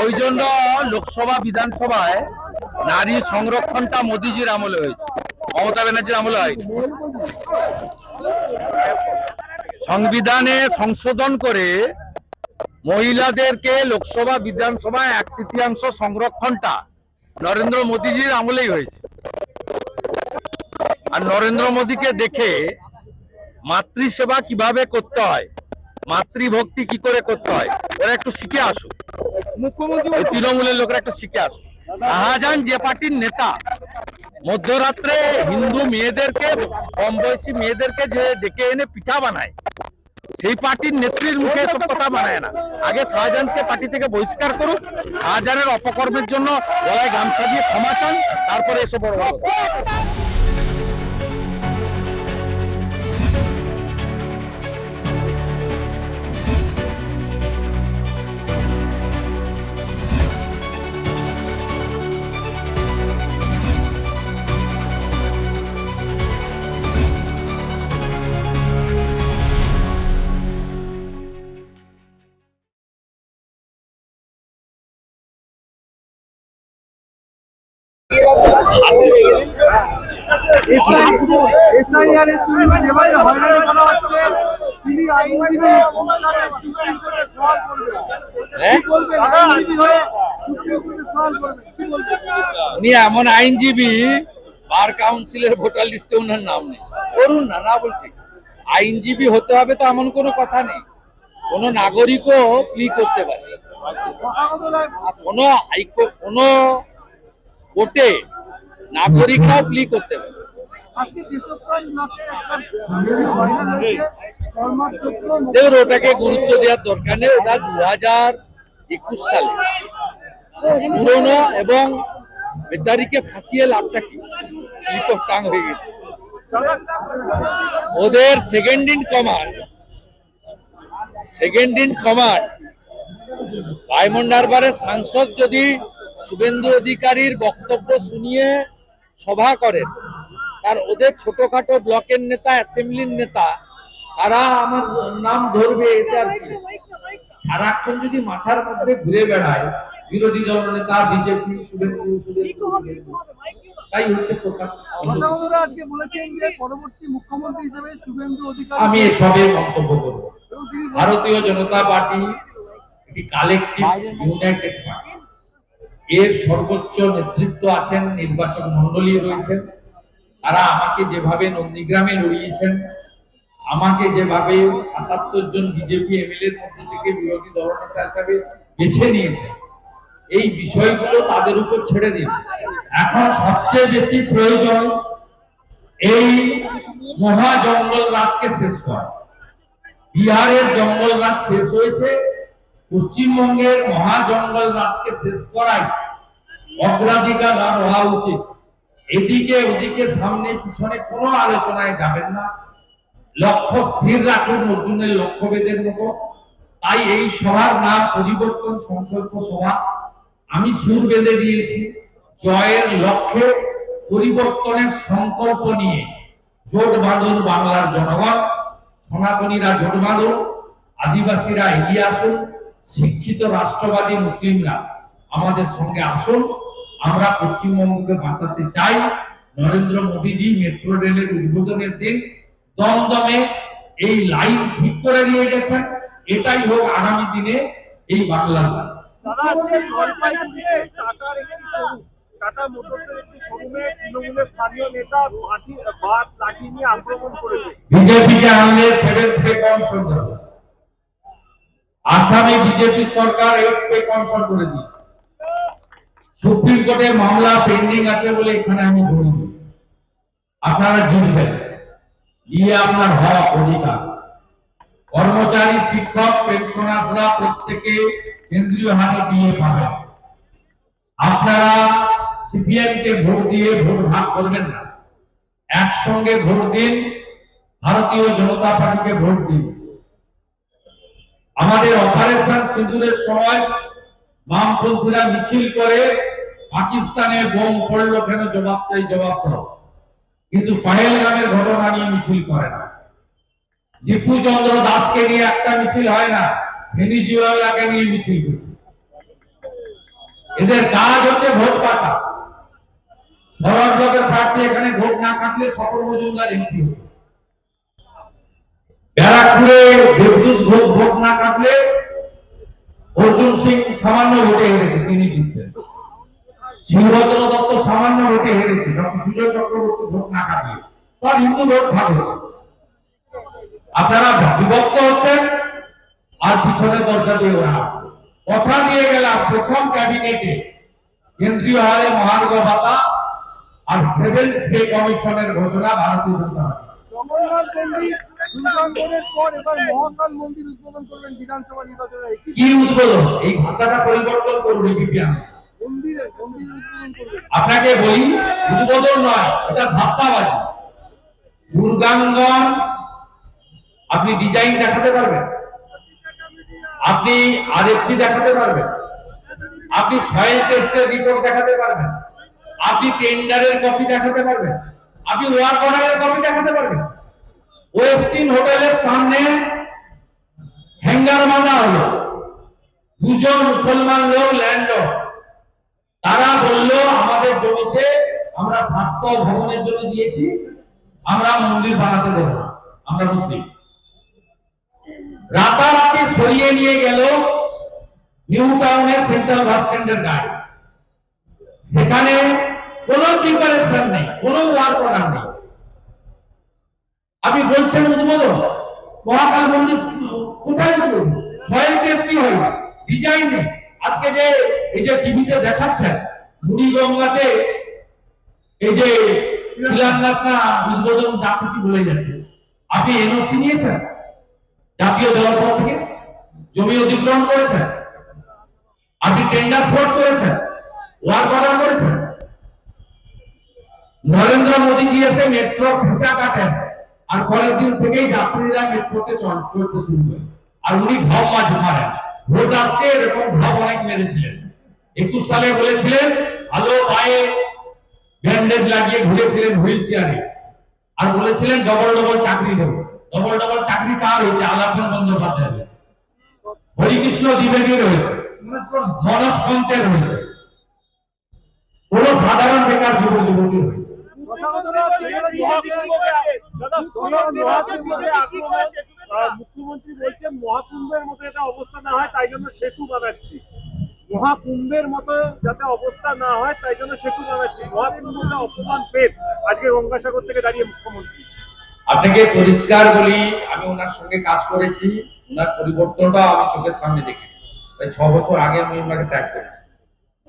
ওই জন্য লোকসভা বিধানসভায় নারী সংরক্ষণটা মোদিজির আমলে হয়েছে, মমতা ব্যানার্জির আমলে হয়নি। সংবিধানে সংশোধন করে মহিলাদেরকে লোকসভা বিধানসভায় 1/3 সংরক্ষণটা নরেন্দ্র মোদীজির আমলেই হয়েছে। আর নরেন্দ্র মোদীকে দেখে মাতৃসেবা কিভাবে করতে হয়, মাতৃভক্তি কি করে করতে হয়, ওরা একটু শিখে আসুক। মুখ্যমন্ত্রী তৃণমূলের লোকেরা একটু শিখে আসুক। শাহজাহান যে পার্টির নেতা মধ্যরাত্রে হিন্দু মেয়েদেরকে, কম বয়সী মেয়েদেরকে যে ডেকে এনে পিঠা বানায়, সেই পার্টির নেত্রীর মুখে এসব কথা মানায় না। আগে শাহজাহানকে পার্টি থেকে বহিষ্কার করুক, শাহজাহানের অপকর্মের জন্য গলায় গামছা দিয়ে ক্ষমা চান, তারপরে এসব বড় বড়। উনি এমন আইনজীবী, বার কাউন্সিলের ভোটার লিস্টে ওনার নাম নেই। করুন না, না বলছি। আইনজীবী হতে হবে তো এমন কোনো কথা নেই। কোন নাগরিকও প্লি করতে পারে, কোন হাইকোর্ট, কোন কোর্টে নাগরিকরাও প্লি করতে পারে। দেখুন, ওটাকে গুরুত্ব দেওয়ার দরকার নেই। ওটা 2021 সালে পুরনো, এবং বেচারিকে ফাঁসিয়ে লাভটা কি, স্লিপ অফ টাং হয়ে গেছে। ওদের সেকেন্ড ইন কমান্ড ডায়মন্ড হারবারের সাংসদ যদি শুভেন্দু অধিকারীর বক্তব্য শুনিয়ে সভা করেন, আর ওদের ছোটখাটো ব্লকের নেতা, অ্যাসেম্বলির নেতা, তারা আমার নাম ধরবে, এতে আর কি। সারাক্ষণ যদি মাথার মধ্যে ঘুরে বেড়ায় বিরোধী দল নেতা, বিজেপি, শুভেন্দু, তাই হচ্ছে প্রকাশ। আজকে বলেছেন যে পরবর্তী মুখ্যমন্ত্রী হিসেবে শুভেন্দু অধিকারী। আমি এসবের মন্তব্য করব। ভারতীয় জনতা পার্টি একটি কালেকটিভ ইউনাইটেড পার্টি। এর সর্বোচ্চ নেতৃত্ব আছেন, নির্বাচন মন্ডলী রয়েছেন। তারা আমাকে যেভাবে নন্দীগ্রামে লড়িয়েছেন, আমাকে যেভাবে ৭৭ জন বিজেপি এমএলএর মধ্যে থেকে বিরোধী দলনেতা হিসাবে বেছে নিয়েছেন, এই বিষয়গুলো তাদের উপর ছেড়ে দিন। এখন সবচেয়ে বেশি প্রয়োজন এই মহা জঙ্গল রাজকে শেষ করা। বিহারের জঙ্গল রাজ শেষ হয়েছে, পশ্চিমবঙ্গের মহা জঙ্গল রাজকে শেষ করাই অগ্রাধিকার হওয়া উচিত। এদিকে ওদিকে, সামনে পিছনে কোনো আলোচনায় যাবেন না। লক্ষ্য স্থির রাখুন অর্জুনের লক্ষ্যভেদের মতো। তাই এই সভার নাম পরিবর্তন সংকল্প সভা। আমি সুর বেঁধে দিয়েছি, জয়ের লক্ষ্যে পরিবর্তনের সংকল্প নিয়ে জোট বাঁধুন বাংলার জনগণ। সনাতনীরা জোট বাঁধুন, আদিবাসীরা এগিয়ে আসুন, শিক্ষিত রাষ্ট্রবাদী মুসলিমরা আমাদের সঙ্গে আসুন। আমরা পশ্চিমবঙ্গকে বাঁচাতে চাই। নরেন্দ্র মোদীজি মেট্রো রেলের উদ্বোধনের দিন দমদমে এই লাইন ঠিক করে দিয়ে গেছেন। এটাই হোক আগামী দিনে এই বাংলার লাইন। টাটা মোটরসের একটি শোরুমে তৃণমূলের স্থানীয় নেতা বাস লাঠি নিয়ে আক্রমণ করেছে। বিজেপিকে আমাদের 7th পে কমিশন দেবে। আসামে বিজেপি সরকার 8th পে কমিশন করে দিয়েছে। সুপ্রিম কোর্টে মামলা পেন্ডিং আছে বলে এখানে আমি বলি, আপনারা জিতবেন, গিয়ে আপনার হক অধিকার। কর্মচারী, শিক্ষক, পেনশনাররা প্রত্যেকে কেন্দ্রীয় হারে দিয়ে পাবেন। আপনারা সিপিএম কে ভোট দিয়ে ভোট ভাগ করবেন না, একসঙ্গে ভোট দিন, ভারতীয় জনতা পার্টিকে ভোট দিন। আমাদের অপারেশন সিঁদুরের সময় বামপন্থীরা মিছিল করে পাকিস্তানে বোম পড়লো কেন, জবাব চাই, জবাব দাও। কিন্তু পাহেলগামের ঘটনা নিয়ে মিছিল করে না। দীপু চন্দ্র দাসকে নিয়ে একটা মিছিল হয় না, ভেনিজুয়েলাকে নিয়ে মিছিল করছে। এদের কাজ হচ্ছে ভোট কাটা। ফরওয়ার্ড ব্লকের প্রার্থী এখানে ভোট না কাটলে সকল মজুমদার এমপি হবে। ব্যারাকপুরে দেবদূত ঘোষ ভোট না কাটলে অর্জুন সিং সামান্য ভোটে হেরেছে, তিনি জিততেন। শিবভদ্র দত্ত সামান্য ভোটে হেরেছে, ডক্টর সুজয় চক্রবর্তী ভোট না কাটলে। সব হিন্দু ভোট ভাগ হয়েছে। আপনারা বিভক্ত হচ্ছেন আর পিছনে দরজা দিয়ে ওরা কথা দিয়ে গেলাম প্রথম ক্যাবিনেটে কেন্দ্রীয় হারে মহার্ঘ ভাতা আর সেভেন্থ পে কমিশনের ঘোষণা ভারতীয় জনতা পার্টি। জগন্নাথ মন্দির দুর্গাঙ্গনের পর এবার মহাকাল মন্দির উদ্বোধন করবেন বিধানসভা নির্বাচনে। কি উদ্বোধন? এই ভাষাটা পরিবর্তন করবে বিপিএম। মন্দিরের উদ্বোধন করবেন। আপনাকে বলি, উদ্বোধন নয়, এটা ধাপ্পাবাজি। দুর্গাঙ্গন আপনি ডিজাইন দেখাতে পারবেন, আপনি আরএফটি দেখাতে পারবেন, আপনি সয়েল টেস্টের রিপোর্ট দেখাতে পারবেন, আপনি টেন্ডারের কপি দেখাতে পারবেন, আপনি ওয়ার্ক অর্ডারের কপি দেখাতে পারবেন। ওয়েস্টিন হোটেলের সামনে হ্যাঙ্গার বাঁধা হলো, দুজন মুসলমান লোক ল্যান্ডলর্ড, তারা বললো আমাদের জমিতে আমরা স্বাস্থ্য ভবনের জন্য দিয়েছি, আমরা মন্দির বানাতে দেব না, আমরা মুসলিম। রাতারাতি সরিয়ে নিয়ে গেল নিউ টাউনের সেন্ট্রাল বাস স্ট্যান্ডের গায়ে। সেখানে কোনো প্রিপারেশন নেই, কোনো ওয়ার্ক অর্ডার নেই। আপনি বলছেন উদ্বোধন, মহাকাল মন্দির কোথায় উদ্বোধন? সয়েল টেস্টই হয় না, ডিজাইন নেই। আজকে যে এই যে টিভিতে দেখাচ্ছেন মুড়িগঙ্গাতে এই যে শিলান্যাস না উদ্বোধন যা খুশি বলে যাচ্ছে, আপনি এনওসি নিয়েছেন জাতীয় জলপথ থেকে? জমি অধিগ্রহণ করেছেন? আপনি টেন্ডার ফ্রড করেছেন? ওয়ার্ক অর্ডার করেছেন? নরেন্দ্র মোদী এসে মেট্রো ফিতা কাটেন আর পরের দিন থেকেই যাত্রীরা মেট্রোতে চলতে শুরু করে, আর উনি ঢপ মারেন। ভোট আসছে এরকম ঢপ অনেক মেরেছিলেন। 21 সালে বলেছিলেন ভালো পায়ে ব্যান্ডেজ লাগিয়ে ঘুরেছিলেন হুইল চেয়ারে, আর বলেছিলেন ডবল ডবল চাকরি দেবো। ডবল ডবল চাকরি কার হয়েছে? আলাপন বন্দ্যোপাধ্যায় হয়েছে, হরিকৃষ্ণ দ্বিবেদীর হয়েছে, মনোজ পন্থের হয়েছে, কোন সাধারণ বেকার যুবক যুবতী হয়েছে। মুখ্যমন্ত্রী বলছেন মহাকুম্ভের মতো এটা অবস্থা না হয় তাই জন্য সেতু বানাচ্ছি। মহাকুম্ভের মতো যাতে অবস্থা না হয় তাই জন্য সেতু বানাচ্ছি। মহাকুম্ভকে অপমান পেট আজকে গঙ্গাসাগর থেকে দাঁড়িয়ে মুখ্যমন্ত্রী। আপনাকে পরিষ্কার বলি, আমি ওনার সঙ্গে কাজ করেছি, ওনার পরিবর্তনটা আমি চোখের সামনে দেখেছি। তাই 6 বছর আগে আমি ওনাকে ত্যাগ করেছি।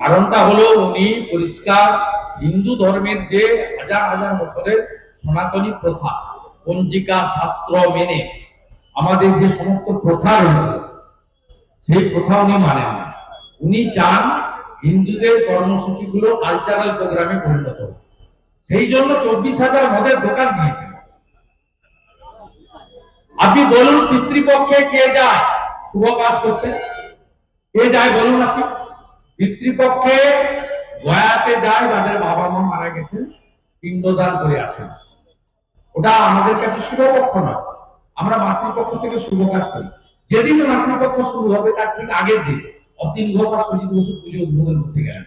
কারণটা হলো উনি পরিষ্কার হিন্দু ধর্মের যে হাজার হাজার বছরের সনাতনী প্রথা, পঞ্জিকা শাস্ত্র মেনে আমাদের যে সমস্ত প্রথা রয়েছে সেই প্রথা উনি মানেন না। উনি চান হিন্দুদের কর্মসূচিগুলো কালচারাল প্রোগ্রামে পরিণত হোক। সেই জন্য 24,000 মদের দোকান দিয়েছেন। আপনি বলুন পিতৃপক্ষে কে যায় শুভ কাজ করতে? কে যায় বলুন আপনি? পিতৃপক্ষে গয়াতে যায় যাদের বাবা মা মারা গেছেন, পিণ্ডদান করে আসেন। ওটা আমাদের কাছে শুভপক্ষ নয়, আমরা মাতৃপক্ষ থেকে শুভ কাজ করি। যেদিন মাতৃপক্ষ শুরু হবে তার ঠিক আগের দিন অতীন ঘোষ আর সুজিত ঘোষের পুজো উদ্বোধন করতে গেলেন।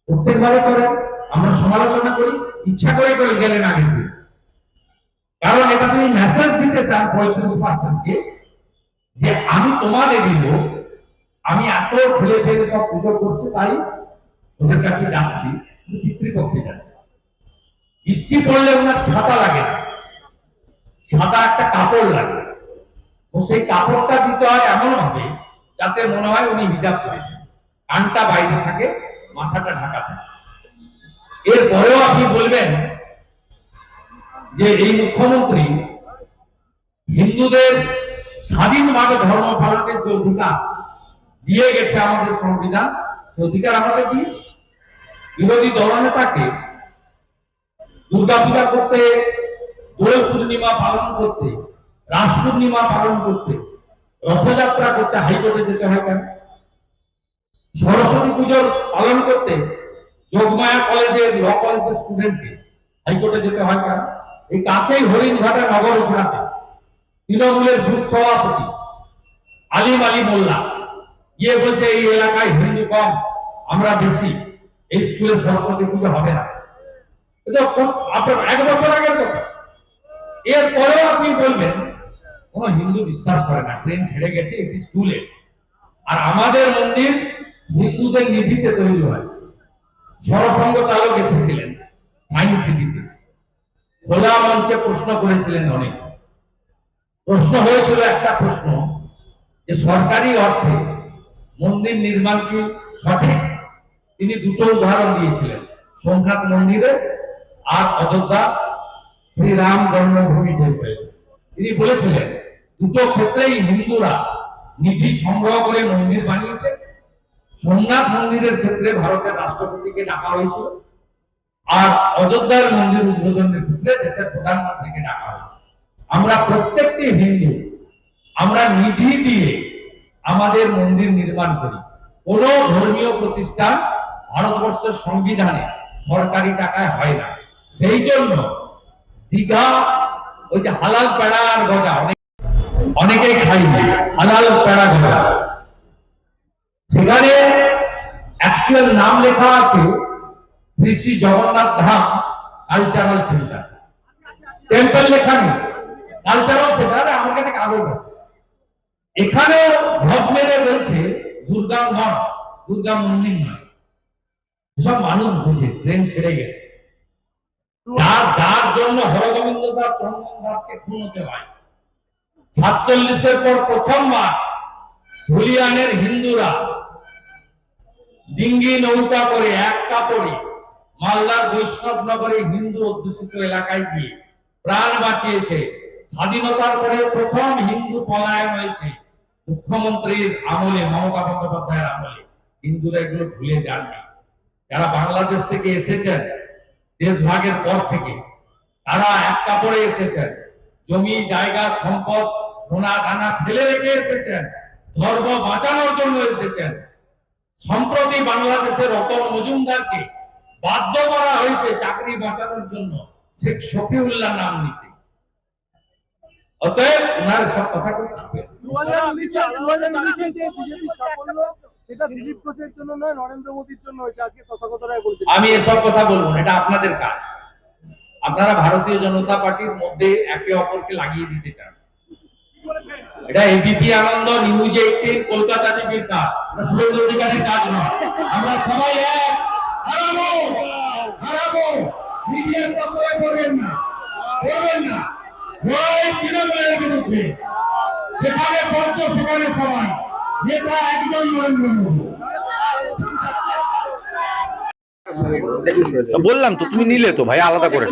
প্রত্যেকবারে করেন, আমরা সমালোচনা করি, ইচ্ছা করে গেলেন আগের দিন। কারণ এটা তুমি মেসেজ দিতে চান 35%কে যে আমি তোমাদেরই লোক, আমি এত ছেলে পেলে সব পুজো করছি তাই ওদের কাছে যাচ্ছি, পিতৃপক্ষে যাচ্ছি। বৃষ্টি পড়লে ওনার ছাতা লাগে না, সাদা একটা কাপড় লাগে, ও সেই কাপড়টা দিতে হয় এমন ভাবে যাতে মনে হয় উনি হিজাব করেছেন, কানটা বাইরে থাকে, মাথাটা ঢাকা থাকে। এরপরেও আপনি বলবেন যে এই মুখ্যমন্ত্রী হিন্দুদের স্বাধীনভাবে ধর্ম পালনের যে অধিকার দিয়ে গেছে আমাদের সংবিধান, সে অধিকার আমাদের দিয়েছে। বিরোধী দলনেতাকে দুর্গা পূজা করতে, দোল পূর্ণিমা পালন করতে, রাস পূর্ণিমা পালন করতে, রথযাত্রা করতে হাইকোর্টে যেতে হয় কেন? সরস্বতী পুজোর পালন করতে যোগমায়া কলেজের ল কলেজের স্টুডেন্টকে হাইকোর্টে যেতে হয় কেন? এই কাছেই হরিণঘাটা নগর উপরাতে তৃণমূলের বুথ সভাপতি আলিম আলী মোল্লা গিয়ে বলছে এই এলাকায় হিন্দু কম, আমরা বেশি, এই স্কুলে সরস্বতী পুজো হবে না। এটা আপনার 1 বছর আগের কথা। এরপরেও আপনি বলবেন কোন হিন্দু বিশ্বাস করে না, ট্রেন ছেড়ে গেছে, একটি স্কুলে। আর আমাদের মন্দির হিন্দুদের নিধিতে তৈরি হয়। সরসংঘ চালক এসেছিলেন সায়েন্স সিটিতে, খোলা মঞ্চে প্রশ্ন করেছিলেন অনেক। প্রশ্ন হয়েছিল একটা প্রশ্ন, যে সরকারি অর্থে মন্দির নির্মাণ কি সঠিক? তিনি দুটো উদাহরণ দিয়েছিলেন, সোমনাথ মন্দিরে আর অযোধ্যা শ্রীরাম জন্মভূমি টেম্পল। তিনি বলেছিলেন দুটো ক্ষেত্রেই হিন্দুরা নিধি সংগ্রহ করে মন্দির বানিয়েছে। সোমনাথ মন্দিরের ক্ষেত্রে ভারতের রাষ্ট্রপতিকে ডাকা হয়েছিল, আর অযোধ্যার মন্দির উদ্বোধনের ক্ষেত্রে দেশের প্রধানমন্ত্রীকে ডাকা হয়েছে। আমরা প্রত্যেকটি হিন্দু আমরা নিধি দিয়ে আমাদের মন্দির নির্মাণ করি। কোন ধর্মীয় প্রতিষ্ঠান ভারতবর্ষের সংবিধানে সরকারি টাকায় হয় না। সেই জন্য দীঘা ওই যে হালাল পেড়া আর গজা অনেকেই খাইনি, হালাল পেড়া গজা, সেখানে অ্যাকচুয়াল নাম লেখা আছে Shri Shri Jagannath Dham cultural centre, temple লেখা নেই, কালচারাল সেন্টার। আমার কাছে কাগজ আছে, এখানে ভব মেরে বলছে দুর্গা মঠ, দুর্গা মন্দির নয়। সব মানুষ বুঝে, ট্রেন ছেড়ে গেছে। যার জন্য হরগোবিন্দ দাস চন্দন দাসকে খুন হতে হয়। 47-এর পর প্রথমবার ধুলিয়ানের হিন্দুরা ডিঙ্গি নৌকা করে এক কাপড়ে মালদার বৈষ্ণবনগরে হিন্দু অধ্যুষিত এলাকায় গিয়ে প্রাণ বাঁচিয়েছে। স্বাধীনতার পরে প্রথম হিন্দু পলায়ন হয়েছে মুখ্যমন্ত্রীর আমলে, মমতা বন্দ্যোপাধ্যায়ের আমলে। হিন্দুরা এগুলো ভুলে যাননি। যারা বাংলাদেশ থেকে এসেছেন দেশভাগের পর থেকে, তারা এক কাপড়ে এসেছেন, জমি জায়গা সম্পদ সোনা দানা ফেলে রেখে এসেছেন, ধর্ম বাঁচানোর জন্য এসেছেন। সম্প্রতি বাংলাদেশের রতন মজুমদারকে বাধ্য করা হয়েছে চাকরি বাঁচানোর জন্য শেখ শফিউল্লাহ নাম নিতে। অতএব ওনার সব কথা খুব থাকবে। সেটা দিলীপ ঘোষের জন্য নয়, নরেন্দ্র মোদীর জন্য হয়েছে, আজকে তথাগতরাই বলছে। আমি এসব কথা বলবো না, এটা আপনাদের কাজ। আপনারা ভারতীয় জনতা পার্টির মধ্যে একে অপরকে লাগিয়ে দিতে চান। এটা এবিপি আনন্দ, নিউজ 18, কলকাতা টিভির কাজ, শুভেন্দু অধিকারীর কাজ নয়। আমরা সবাই এক, হারাবো। মিডিয়ার কপরে করবেন না, করবেন না। জয় তৃণমূলের বিরুদ্ধে, যেখানে পঞ্চ সেখানে সবাই, নেতা একজন নরেন্দ্র মোদী। বললাম তো, তুমি নিলে তো ভাই, আলাদা করে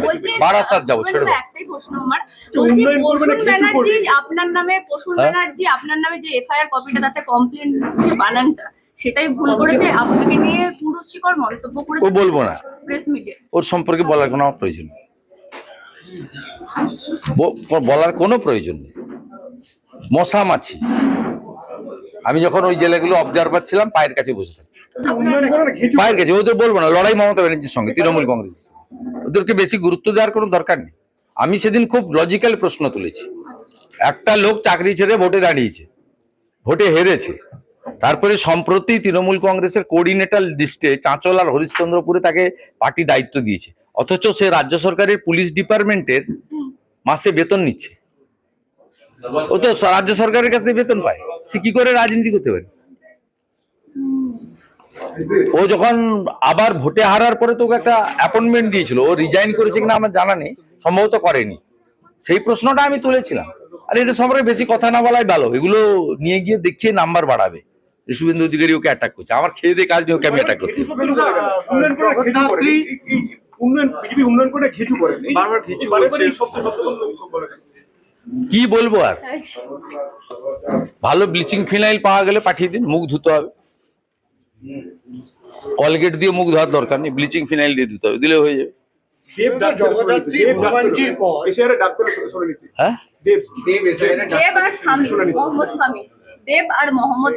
বারাসাত যাবো, ছেড়ে দাও। একটাই প্রশ্ন আমার, বলছি প্রসূন ব্যানার্জি আপনার নামে, প্রসূন ব্যানার্জি আপনার নামে যে এফআইআর কপিটা, তাতে কমপ্লেন বানানটা সেটাই ভুল করেছে, আপনাকে নিয়ে কুরুচিকর মন্তব্য করেছে। ও বলবো না, প্রেস মিডিয়া ওর সম্পর্কে বলার কোনো প্রয়োজন নেই, বলার কোনো প্রয়োজন নেই। মশা মাছি, আমি যখন ওই জেলাগুলো অবজারভার ছিলাম, পায়ের কাছে বসে থাকি, পায়ের কাছে। ওদের বলবো না, লড়াই মমতা ব্যানার্জির সঙ্গে, তৃণমূল কংগ্রেস, ওদেরকে বেশি গুরুত্ব দেওয়ার কোনো দরকার নেই। আমি সেদিন খুব লজিক্যাল প্রশ্ন তুলেছি। একটা লোক চাকরি ছেড়ে ভোটে দাঁড়িয়েছে, ভোটে হেরেছে, তারপরে সম্প্রতি তৃণমূল কংগ্রেসের কোঅর্ডিনেটর লিস্টে চাঁচল আর হরিশ্চন্দ্রপুরে তাকে পার্টি দায়িত্ব দিয়েছে, অথচ সে রাজ্য সরকারের পুলিশ ডিপার্টমেন্টের মাসে বেতন নিচ্ছে। ও তো রাজ্য সরকারের কাছ থেকে বেতন পায়, সে কি করে রাজনীতি করতে পারে? ও যখন আবার ভোটে হারার পরে তোকে একটা অ্যাপয়েন্টমেন্ট দিয়েছিল, ও রিজাইন করেছে কিনা আমার জানা নেই, সম্ভবত করেনি। সেই প্রশ্নটা আমি তুলেছিলাম। আর এদের সম্পর্কে বেশি কথা না বলাই ভালো, এগুলো নিয়ে গিয়ে দেখিয়ে নাম্বার বাড়াবে। শুভেন্দু অধিকারী ওকে অ্যাটাক করছে, আমার খেয়ে দিয়ে কাজ নেই, ওকে আমি অ্যাটাক করছি। কি বলবো আর, ভালো ব্লিচিং ফিনাইল পাওয়া গেলে পাঠিয়ে দিন, মুখ ধুতে হবে। কলগেট দিয়ে মুখ ধোয়ার দরকার নেই, ব্লিচিং ফিনাইল দিয়ে দিতে হবে, দিলে হয়ে যাবে। হ্যাঁ,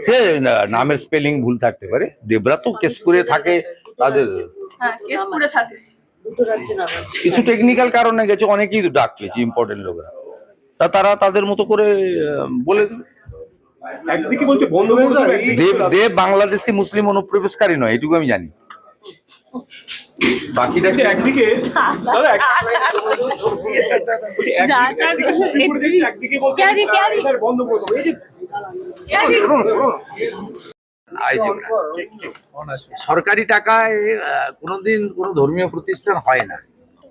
সে নামের স্পেলিং ভুল থাকতে পারে। দেবরা তো কেশপুরে থাকে, তাদের কিছু টেকনিক্যাল কারণে গেছে, অনেকেই ডাক পেয়েছে ইম্পর্টেন্ট লোকরা। তা তারা তাদের মতো করে বলে দেবে। একদিকে বলছে বন্ধ করে দেবে, দেব বাংলাদেশি মুসলিম অনুপ্রবেশকারী নয়, এটুকু আমি জানি। বাকিটা কি? একদিকে দাদা একদিকে বলছে এবার বন্ধ করে দেবো, এই যে আয়োজক না। সরকারি টাকায় কোনোদিন কোনো ধর্মীয় প্রতিষ্ঠান হয় না,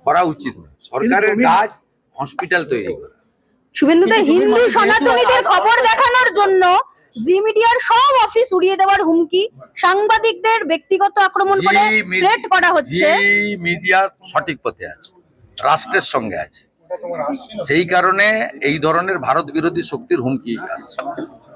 করা উচিত না। সরকারের কাজ হসপিটাল তৈরি করা। শুভেন্দুদা, হিন্দু সনাতনীদের খবর দেখানোর জন্য জি মিডিয়ার সব অফিস উড়িয়ে দেওয়ার হুমকি, সাংবাদিকদের ব্যক্তিগত আক্রমণ করে থ্রেট করা হচ্ছে। মিডিয়া সঠিক পথে আছে, রাষ্ট্রের সঙ্গে আছে, সেই কারণে এই ধরনের ভারত বিরোধী শক্তির হুমকি আসছে।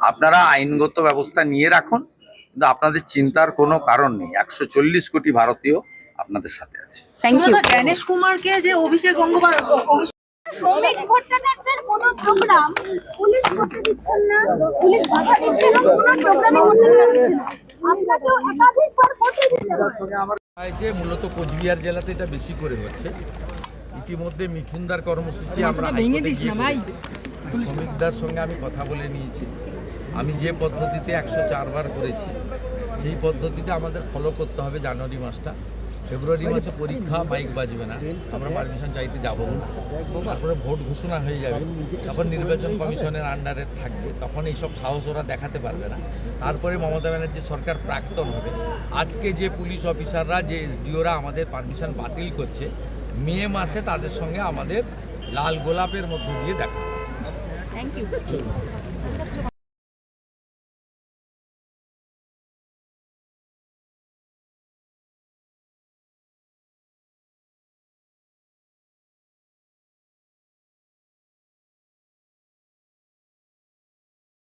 আপনারা আইনগত ব্যবস্থা নিয়ে রাখুন, কিন্তু আপনাদের চিন্তার কোনো কারণ নেই। 140 কোটি ভারতীয় আপনাদের সাথে আছে। Thank you. গণেশ কুমারকে যে অভিষেক গঙ্গোপাধ্যায় শ্রমিক ভোটারদের কোনো প্রোগ্রাম পুলিশ করতে দিচ্ছেন না, পুলিশ বাধা দিচ্ছে না, কোনো প্রোগ্রামে করতে দিচ্ছে না। আপনাকেও একাধিকবার করতে দিতে হবে। যে মূলত কোচবিহার জেলাতে এটা বেশি করে হচ্ছে। ইতিমধ্যে মিঠুনদার কর্মসূচি আমরা হাইকোর্টে গিয়ে করেছি। শ্রমিকদার সঙ্গে আমি কথা বলে নিয়েছি। আমি যে পদ্ধতিতে 104 বার করেছি সেই পদ্ধতিতে আমাদের ফলো করতে হবে। জানুয়ারি মাসটা, ফেব্রুয়ারি মাসে পরীক্ষা, মাইক বাজবে না, আমরা পারমিশন চাইতে যাব না। তারপরে ভোট ঘোষণা হয়ে যাবে, তখন নির্বাচন কমিশনের আন্ডারে থাকবে, তখন এইসব সাহস ওরা দেখাতে পারবে না। তারপরে মমতা ব্যানার্জি সরকার প্রাক্তন হবে। আজকে যে পুলিশ অফিসাররা, যে এসডিওরা আমাদের পারমিশন বাতিল করছে, মে মাসে তাদের সঙ্গে আমাদের লাল গোলাপের মধ্য দিয়ে দেখা। Thank you.